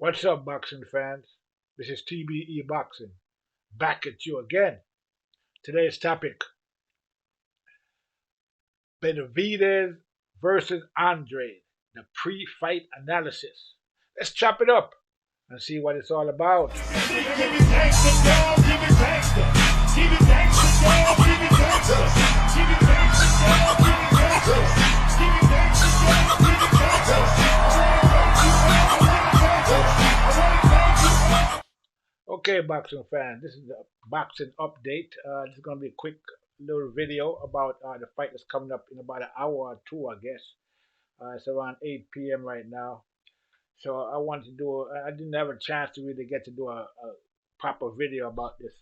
What's up, boxing fans? This is TBE Boxing, back at you again. Today's topic: Benavidez versus Andrade, the pre-fight analysis. Let's chop it up and see what it's all about. Okay, boxing fans, this is the boxing update. This is going to be a quick little video about the fight that's coming up in about an hour or two, I guess. It's around 8 p.m. right now. So I wanted to do. I didn't have a chance to really get to do a proper video about this,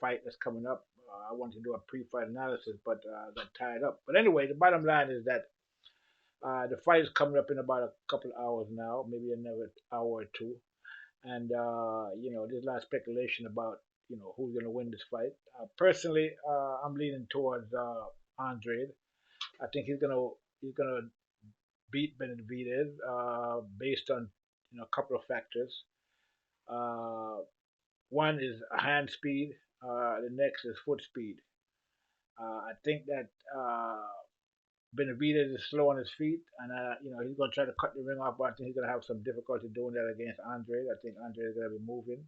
fight that's coming up. I wanted to do a pre-fight analysis, but got tied up. But anyway, the bottom line is that the fight is coming up in about a couple of hours now, maybe another hour or two, and there's a lot of speculation about who's going to win this fight. Personally, I'm leaning towards Andrade. I think he's gonna beat Benavidez based on a couple of factors. Uh, One is hand speed. The next is foot speed. I think that Benavidez is slow on his feet, and he's going to try to cut the ring off, but I think he's going to have some difficulty doing that against Andre. I think Andre is going to be moving.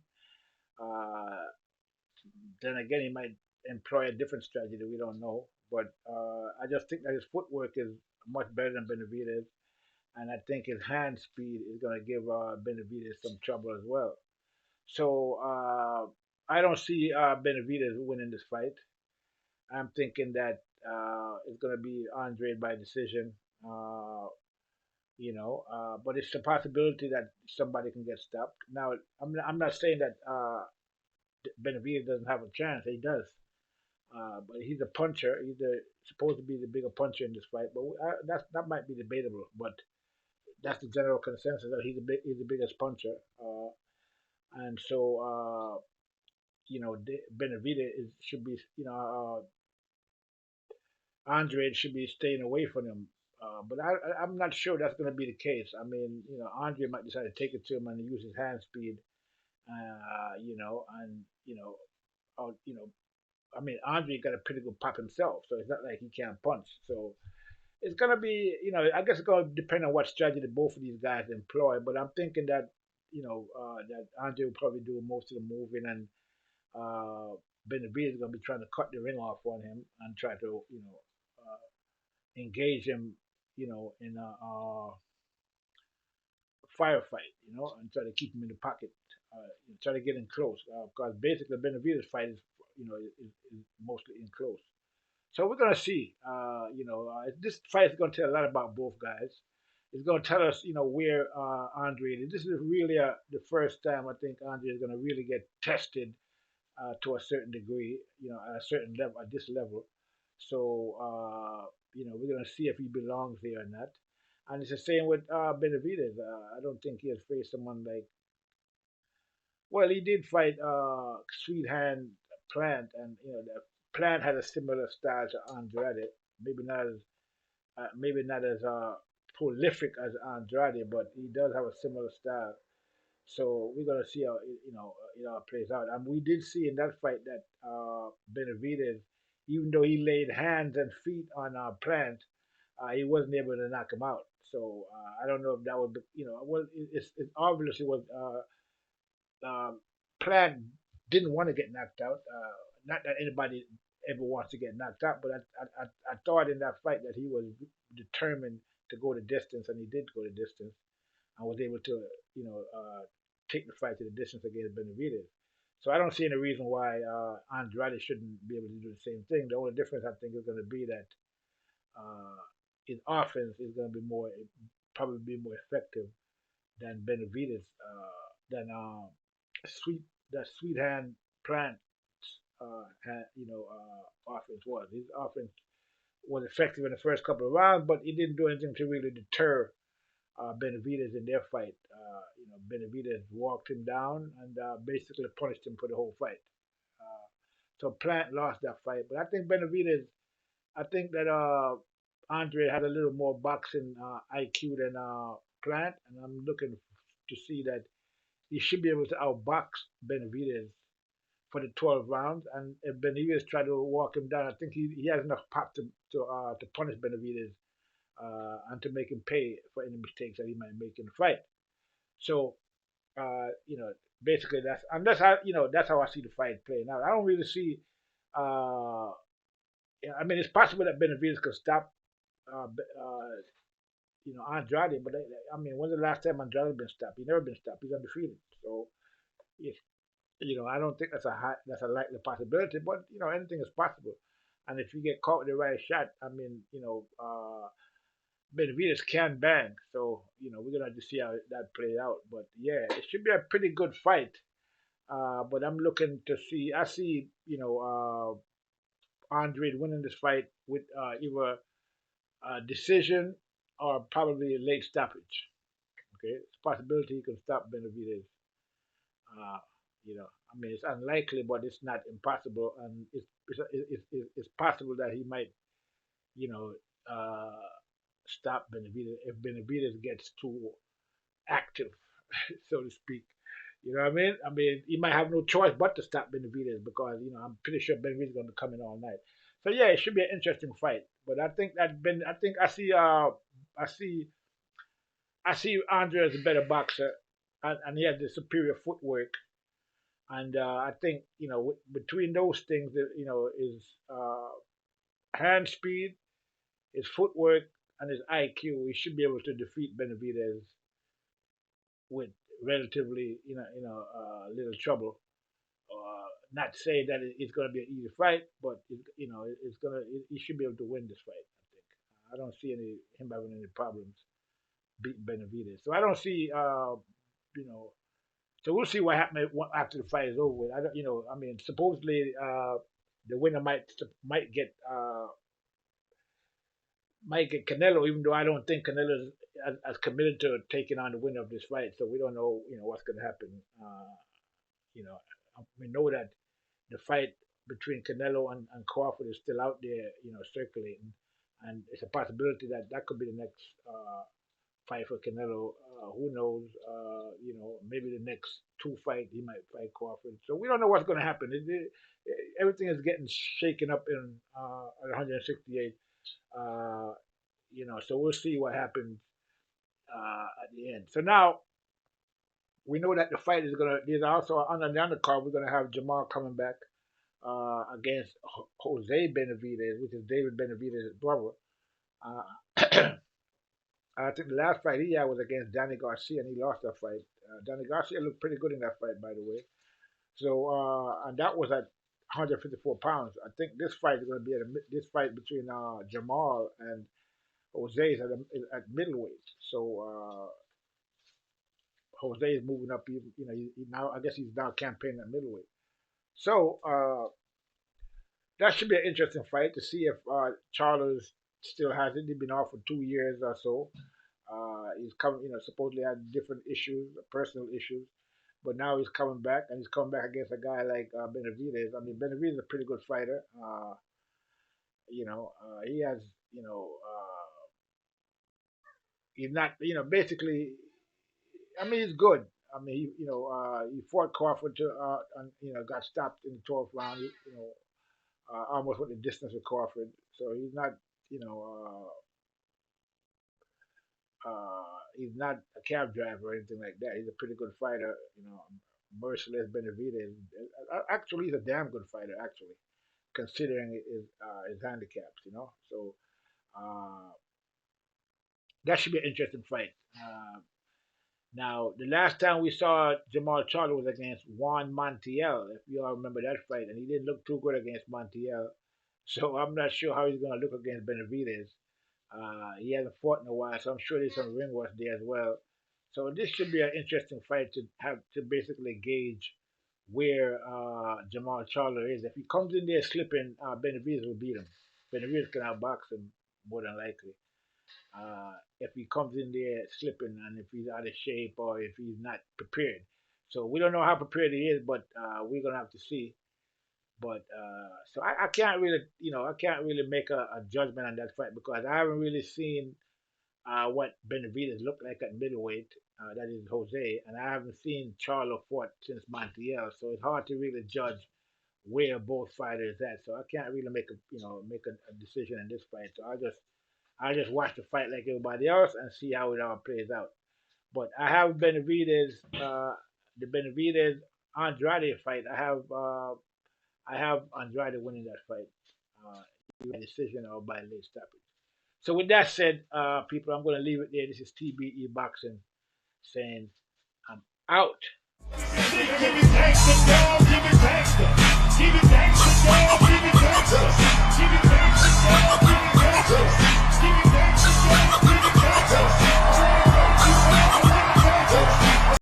Uh, then again, he might employ a different strategy that we don't know. But I just think that his footwork is much better than Benavidez, and I think his hand speed is going to give Benavidez some trouble as well. So I don't see Benavidez winning this fight. I'm thinking that it's going to be Andre by decision. Uh, but it's a possibility that somebody can get stopped. Now, I'm not saying that Benavidez doesn't have a chance. He does. But he's a puncher. Supposed to be the bigger puncher in this fight. But that might be debatable. But that's the general consensus that he's the biggest puncher. And so Benavidez should be Andre should be staying away from him. But I'm not sure that's going to be the case. I mean, Andre might decide to take it to him and use his hand speed. And I mean, Andre got a pretty good pop himself, so it's not like he can't punch. So it's gonna be, I guess it's gonna depend on what strategy that both of these guys employ. But I'm thinking that, that Andre will probably do most of the moving, and uh, Benavidez is gonna be trying to cut the ring off on him and try to, engage him, in a firefight, and try to keep him in the pocket, try to get in close. Because basically, Benavidez fight is, is mostly in close. So we're gonna see. This fight is gonna tell a lot about both guys. It's gonna tell us, where Andre is. This is really the first time I think Andre is gonna really get tested to a certain degree, at a certain level, at this level. So, we're gonna see if he belongs there or not. And it's the same with Benavidez. I don't think he has faced someone like. Well, he did fight Sweet Hand Plant, and the Plant had a similar style to Andrade. Maybe not as prolific as Andrade, but he does have a similar style. So we're gonna see how it plays out. And we did see in that fight that Benavidez, even though he laid hands and feet on Plant, he wasn't able to knock him out. So I don't know if that would be, well, it obviously was Plant didn't want to get knocked out. Not that anybody ever wants to get knocked out, but I thought in that fight that he was determined to go the distance, and he did go the distance, and was able to, take the fight to the distance against Benavidez. So I don't see any reason why Andrade shouldn't be able to do the same thing. The only difference I think is going to be that uh, his offense is going to be probably be more effective than Benavidez, than sweet that sweet hand plant offense was. His offense was effective in the first couple of rounds, but he didn't do anything to really deter Benavidez in their fight. Benavidez walked him down and basically punished him for the whole fight. Uh, so Plant lost that fight, but I think Benavidez. I think that Andre had a little more boxing IQ than Plant, and I'm looking to see that he should be able to outbox Benavidez for the 12 rounds. And if Benavidez try to walk him down, I think he has enough pop to punish Benavidez and to make him pay for any mistakes that he might make in the fight. So basically that's how I see the fight playing out. I don't really see. Uh, I mean, it's possible that Benavidez could stop Andrade, but I mean, when's the last time Andrade been stopped? He's never been stopped. He's undefeated. So, yes, I don't think that's a likely possibility, but anything is possible. And if you get caught with the right shot, I mean, Benavidez can bang. So, we're gonna have to see how that plays out. But yeah, it should be a pretty good fight. But I'm looking to see. I see, Andre winning this fight with either a decision or probably a late stoppage. Okay, it's a possibility he can stop Benavidez. Uh, I mean, it's unlikely, but it's not impossible, and it's possible that he might, you know, uh, stop Benavidez if Benavidez gets too active, so to speak. You know what I mean? I mean, he might have no choice but to stop Benavidez because I'm pretty sure Benavidez is going to come in all night. So yeah, it should be an interesting fight. But I think I see I see Andre as a better boxer, and he has the superior footwork. And I think between those things, is hand speed, his footwork, and his IQ. He should be able to defeat Benavidez with relatively little trouble. Not say that it's going to be an easy fight, but he should be able to win this fight. I think I don't see him having any problems beating Benavidez. So I don't see you know So we'll see what happens after the fight is over with. I don't, I mean, supposedly the winner might get Canelo, even though I don't think Canelo is as committed to taking on the winner of this fight. So we don't know, what's going to happen. You know, we know that the fight between Canelo and Crawford is still out there, circulating, and it's a possibility that that could be the next fight for Canelo. Who knows? Maybe the next two fight he might fight Crawford. So we don't know what's going to happen. Everything is getting shaken up in at 168. Uh, so we'll see what happens at the end. So now we know that the fight is gonna. There's also on the undercard we're gonna have Jamal coming back against Jose Benavidez, which is David Benavidez's brother. Uh, I think the last fight he had was against Danny Garcia, and he lost that fight. Danny Garcia looked pretty good in that fight, by the way. So, and that was at 154 pounds. I think this fight is going to be this fight between Jamal and Jose is at middleweight. So Jose is moving up. Now I guess he's now campaigning at middleweight. So that should be an interesting fight to see if Charles still has it. He's been off for 2 years or so. He's coming, supposedly had different issues, personal issues, but now he's coming back, and he's coming back against a guy like Benavidez. I mean, Benavidez is a pretty good fighter. He has, he's not, basically, I mean, he's good. I mean, he fought Crawford and got stopped in the 12th round. Almost went the distance with Crawford, so he's not, you know, he's not a cab driver or anything like that. He's a pretty good fighter. Merciless Benavidez. Actually, he's a damn good fighter. Actually, considering his handicaps. So uh, that should be an interesting fight. Now, the last time we saw Jamal Charlo was against Juan Montiel, if you all remember that fight, and he didn't look too good against Montiel. So I'm not sure how he's going to look against Benavidez. He hasn't fought in a while, so I'm sure there's some ring rust there as well. So this should be an interesting fight to have to basically gauge where Jamal Charlo is. If he comes in there slipping, Benavidez will beat him. Benavidez can outbox him more than likely. If he comes in there slipping and if he's out of shape or if he's not prepared. So we don't know how prepared he is, but we're gonna have to see. But so I can't really, I can't really make a judgment on that fight because I haven't really seen what Benavidez looked like at middleweight. That is Jose, and I haven't seen Charlo fought since Montiel, so it's hard to really judge where both fighters at. So I can't really make a decision in this fight. So I just watch the fight like everybody else and see how it all plays out. But I have the Benavidez Andrade fight. I have Andrade winning that fight, by decision or by late stoppage. So with that said, people, I'm going to leave it there. This is TBE Boxing saying I'm out.